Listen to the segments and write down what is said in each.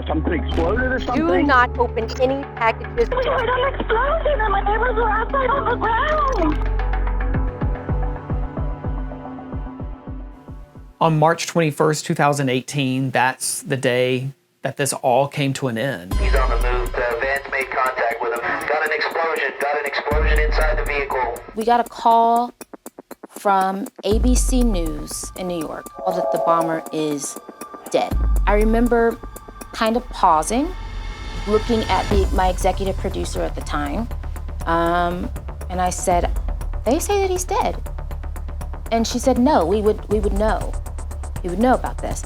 something exploded or something? Do not open any packages. We heard an explosion and my neighbors were outside on the ground. On March 21st, 2018, that's the day that this all came to an end. He's on the move. The van's made contact with him. Got an explosion inside the vehicle. We got a call from ABC News in New York that the bomber is dead. I remember kind of pausing, looking at my executive producer at the time, and I said, "They say that he's dead." And she said, "No, we would know. We would know about this."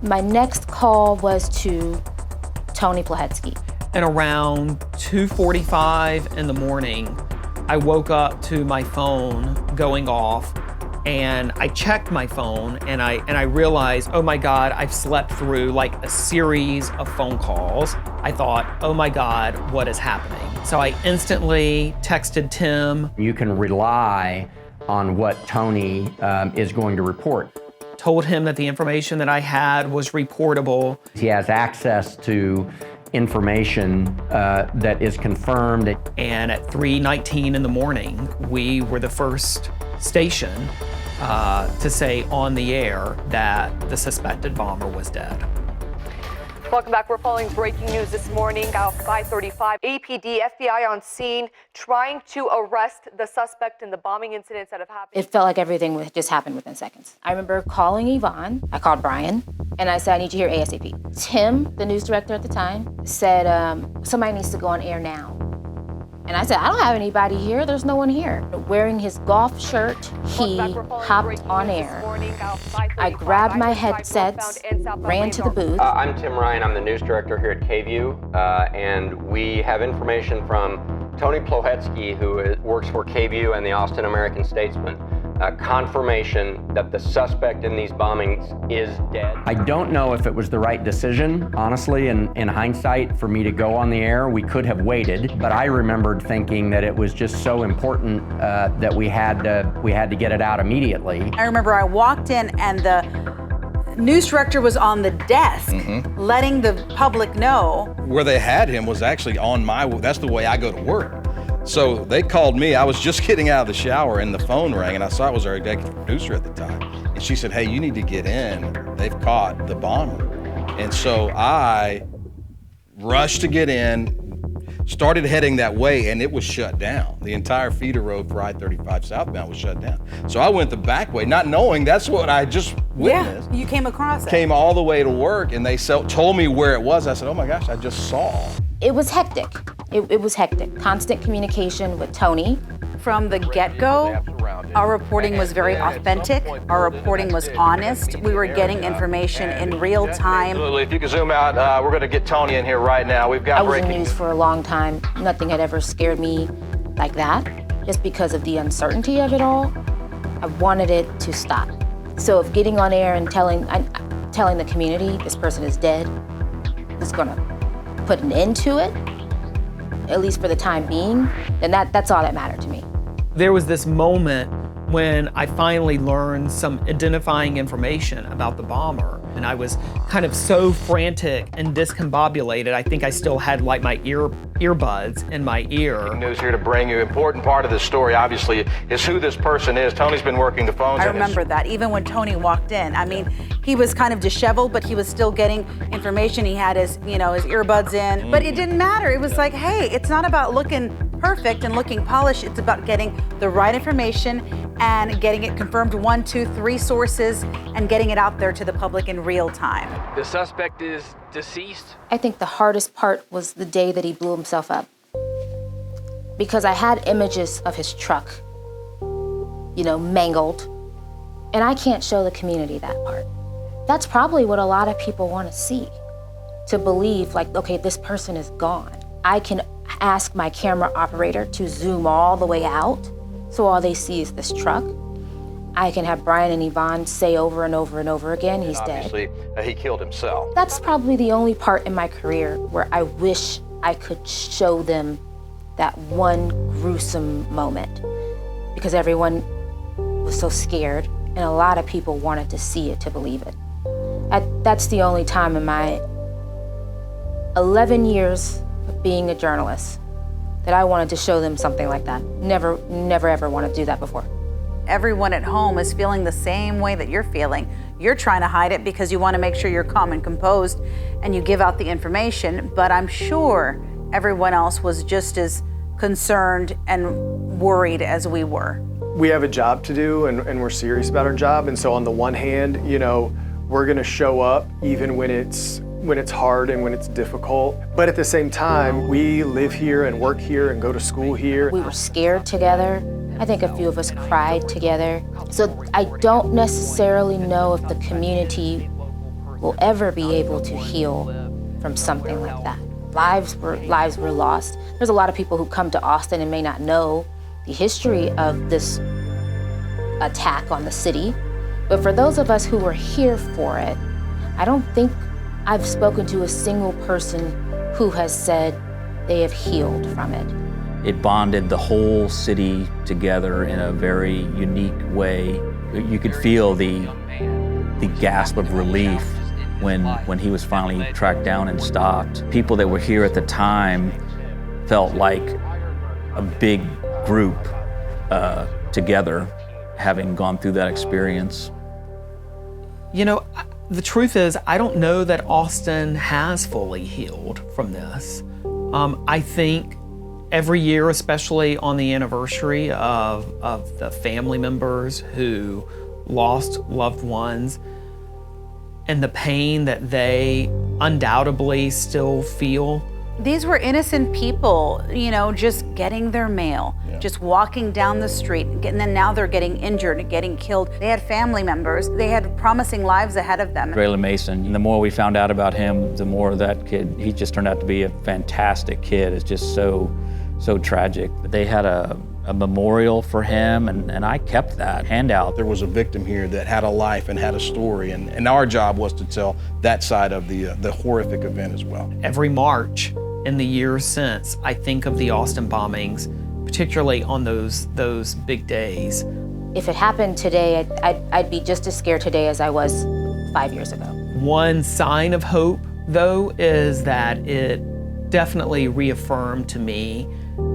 My next call was to Tony Plahetsky. And around 2:45 in the morning, I woke up to my phone going off, and I checked my phone and I realized, oh my God, I've slept through like a series of phone calls. I thought, oh my God, what is happening? So I instantly texted Tim. You can rely on what Tony is going to report. Told him that the information that I had was reportable. He has access to information that is confirmed. And at 3:19 in the morning, we were the first station to say on the air that the suspected bomber was dead. Welcome back. We're following breaking news this morning. At 5:35, APD, FBI on scene trying to arrest the suspect in the bombing incidents that have happened. It felt like everything just happened within seconds. I remember calling Yvonne. I called Brian, and I said, "I need you here ASAP." Tim, the news director at the time, said, "Somebody needs to go on air now." And I said, "I don't have anybody here. There's no one here." Wearing his golf shirt, he hopped on air. I grabbed my headsets, ran to the booth. I'm Tim Ryan. I'm the news director here at KVUE, and we have information from Tony Plahetsky, who works for KVUE and the Austin American-Statesman. Confirmation that the suspect in these bombings is dead. I don't know if it was the right decision, honestly, in hindsight, for me to go on the air. We could have waited, but I remembered thinking that it was just so important that we had to get it out immediately. I remember I walked in and the news director was on the desk, letting the public know. Where they had him was actually that's the way I go to work. So they called me. I was just getting out of the shower and the phone rang, and I saw it was our executive producer at the time. And she said, "Hey, you need to get in. They've caught the bomber." And so I rushed to get in, started heading that way, and it was shut down. The entire feeder road for I-35 southbound was shut down. So I went the back way, not knowing that's what I just witnessed. Yeah, you came across it. Came all the way to work, and they told me where it was. I said, "Oh my gosh, I just saw." It was hectic. It was hectic. Constant communication with Tony. From the get-go, our reporting was very authentic. Our reporting was honest. We were getting information in real time. Absolutely. If you could zoom out, we're going to get Tony in here right now. We've got I was in breaking news for a long time. Nothing had ever scared me like that, just because of the uncertainty of it all. I wanted it to stop. So if getting on air and telling the community this person is dead is going to put an end to it, at least for the time being, then that's all that mattered to me. There was this moment when I finally learned some identifying information about the bomber, and I was kind of so frantic and discombobulated. I think I still had like my earbuds in my ear. news here to bring you. Important part of this story, obviously, is who this person is. Tony's been working the phones. I remember that. Even when Tony walked in, I mean, he was kind of disheveled, but he was still getting information. He had his earbuds in, but it didn't matter. It was like, hey, it's not about looking perfect and looking polished. It's about getting the right information and getting it confirmed 1, 2, 3 sources and getting it out there to the public in real time. The suspect is deceased. I think the hardest part was the day that he blew himself up. Because I had images of his truck, mangled, and I can't show the community that part. That's probably what a lot of people want to see, to believe like, okay, this person is gone. I can ask my camera operator to zoom all the way out, so all they see is this truck. I can have Brian and Yvonne say over and over and over again, he's dead. Obviously, he killed himself. That's probably the only part in my career where I wish I could show them that one gruesome moment, because everyone was so scared and a lot of people wanted to see it to believe it. That's the only time in my 11 years of being a journalist that I wanted to show them something like that. Never ever want to do that before. Everyone at home is feeling the same way that you're feeling. You're trying to hide it because you want to make sure you're calm and composed and you give out the information, but I'm sure everyone else was just as concerned and worried as we were. We have a job to do and we're serious about our job, and so on the one hand, you know, we're gonna show up even when it's hard and when it's difficult. But at the same time, we live here and work here and go to school here. We were scared together. I think a few of us cried together. So I don't necessarily know if the community will ever be able to heal from something like that. Lives were lost. There's a lot of people who come to Austin and may not know the history of this attack on the city. But for those of us who were here for it, I don't think I've spoken to a single person who has said they have healed from it. It bonded the whole city together in a very unique way. You could feel the gasp of relief when he was finally tracked down and stopped. People that were here at the time felt like a big group together, having gone through that experience. You know, the truth is, I don't know that Austin has fully healed from this. I think every year, especially on the anniversary of the family members who lost loved ones and the pain that they undoubtedly still feel. These were innocent people, you know, just getting their mail, just walking down the street, and then now they're getting injured and getting killed. They had family members. They had promising lives ahead of them. Raylan Mason, and the more we found out about him, the more that kid, he just turned out to be a fantastic kid. It's just so tragic. They had a memorial for him, and I kept that handout. There was a victim here that had a life and had a story, and our job was to tell that side of the horrific event as well. Every March in the years since, I think of the Austin bombings, particularly on those big days. If it happened today, I'd be just as scared today as I was 5 years ago. One sign of hope, though, is that it definitely reaffirmed to me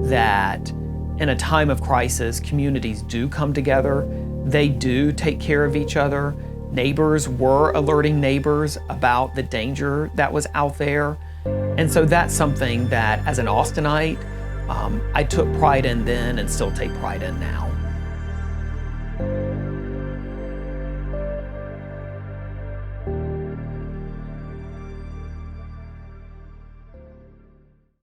that in a time of crisis, communities do come together. They do take care of each other. Neighbors were alerting neighbors about the danger that was out there. And so that's something that, as an Austinite, I took pride in then and still take pride in now.